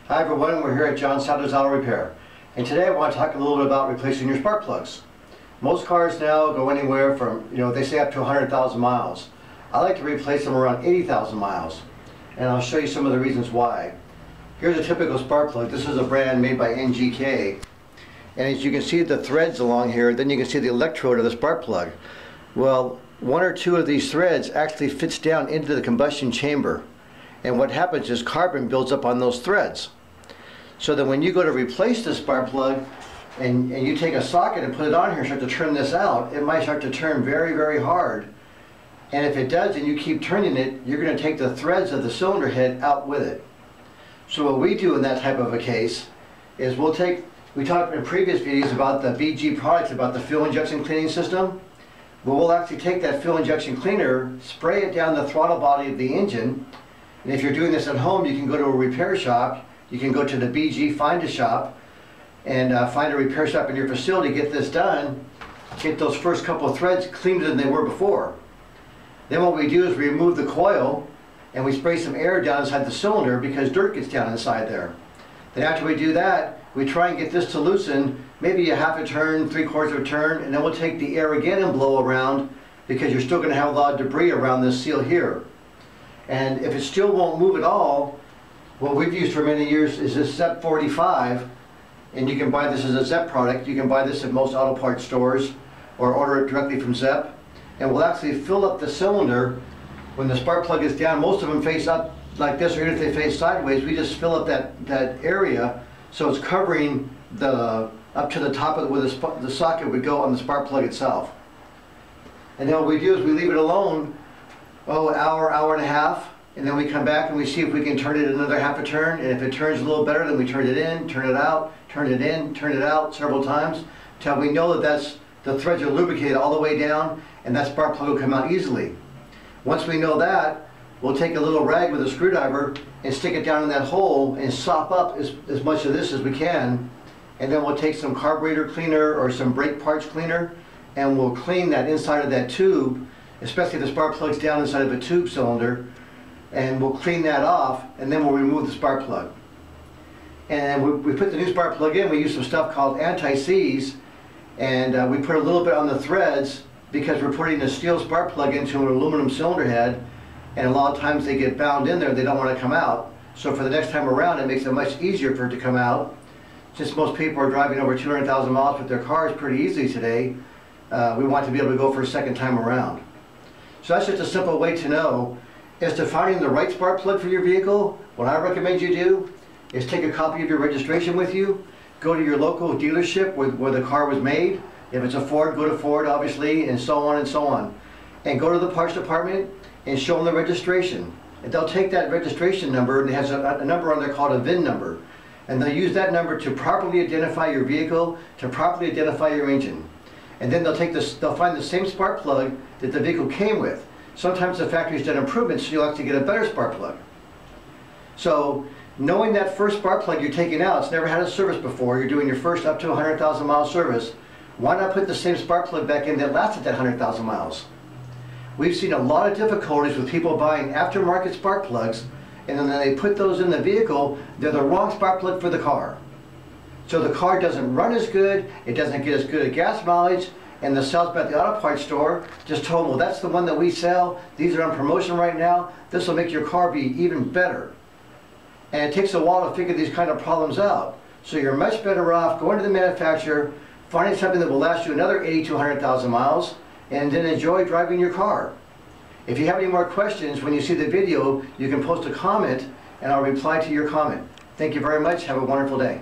Hi everyone, we're here at John Souders Auto Repair, and today I want to talk a little bit about replacing your spark plugs. Most cars now go anywhere from, they say up to 100,000 miles. I like to replace them around 80,000 miles, and I'll show you some of the reasons why. Here's a typical spark plug. This is a brand made by NGK, and as you can see the threads along here, then you can see the electrode of the spark plug. Well, one or two of these threads actually fits down into the combustion chamber, and what happens is carbon builds up on those threads. So that when you go to replace the spark plug and you take a socket and put it on here and start to turn this out, it might start to turn very, very hard. And if it does and you keep turning it, you're going to take the threads of the cylinder head out with it. So what we do in that type of a case is we talked in previous videos about the BG products, about the fuel injection cleaning system. Well, we'll actually take that fuel injection cleaner, spray it down the throttle body of the engine, and if you're doing this at home, you can go to a repair shop. You can go to the BG Find a Shop and find a repair shop in your facility, get this done, get those first couple of threads cleaner than they were before. Then what we do is we remove the coil and we spray some air down inside the cylinder because dirt gets down inside there. Then after we do that, we try and get this to loosen, maybe a half a turn, 3/4 of a turn, and then we'll take the air again and blow around because you're still going to have a lot of debris around this seal here. And if it still won't move at all, what we've used for many years is this ZEP 45, and you can buy this as a ZEP product. You can buy this at most auto parts stores or order it directly from ZEP, and we'll actually fill up the cylinder when the spark plug is down. Most of them face up like this, or even if they face sideways, we just fill up that area so it's covering up to the top of where the socket would go on the spark plug itself. And then what we do is we leave it alone, an hour, hour and a half, and then we come back and we see if we can turn it another half a turn, and if it turns a little better, then we turn it in, turn it out, turn it in, turn it out several times until we know that the threads are lubricated all the way down and that spark plug will come out easily. Once we know that, we'll take a little rag with a screwdriver and stick it down in that hole and sop up as much of this as we can, and then we'll take some carburetor cleaner or some brake parts cleaner and we'll clean that inside of that tube, especially if the spark plug's down inside of a tube cylinder, and we'll clean that off, and then we'll remove the spark plug. And we put the new spark plug in. We use some stuff called anti-seize, and we put a little bit on the threads because we're putting a steel spark plug into an aluminum cylinder head, and a lot of times they get bound in there, they don't want to come out. So for the next time around, it makes it much easier for it to come out. Since most people are driving over 200,000 miles with their cars pretty easily today, we want to be able to go for a second time around. So that's just a simple way to know. As to finding the right spark plug for your vehicle, what I recommend you do is take a copy of your registration with you, go to your local dealership where the car was made. If it's a Ford, go to Ford, obviously, and so on and so on. And go to the parts department and show them the registration. And they'll take that registration number, and it has a number on there called a VIN number. And they'll use that number to properly identify your vehicle, to properly identify your engine. And then they'll find the same spark plug that the vehicle came with. Sometimes the factory's done improvements, so you'll have to get a better spark plug. So knowing that first spark plug you're taking out, it's never had a service before, you're doing your first up to 100,000 mile service, why not put the same spark plug back in that lasted that 100,000 miles? We've seen a lot of difficulties with people buying aftermarket spark plugs, and then they put those in the vehicle, they're the wrong spark plug for the car. So the car doesn't run as good, it doesn't get as good a gas mileage, and the salesman at the auto parts store just told them, well, that's the one that we sell, these are on promotion right now, this will make your car be even better. And it takes a while to figure these kind of problems out. So you're much better off going to the manufacturer, finding something that will last you another 80 to 100,000 miles, and then enjoy driving your car. If you have any more questions, when you see the video, you can post a comment and I'll reply to your comment. Thank you very much. Have a wonderful day.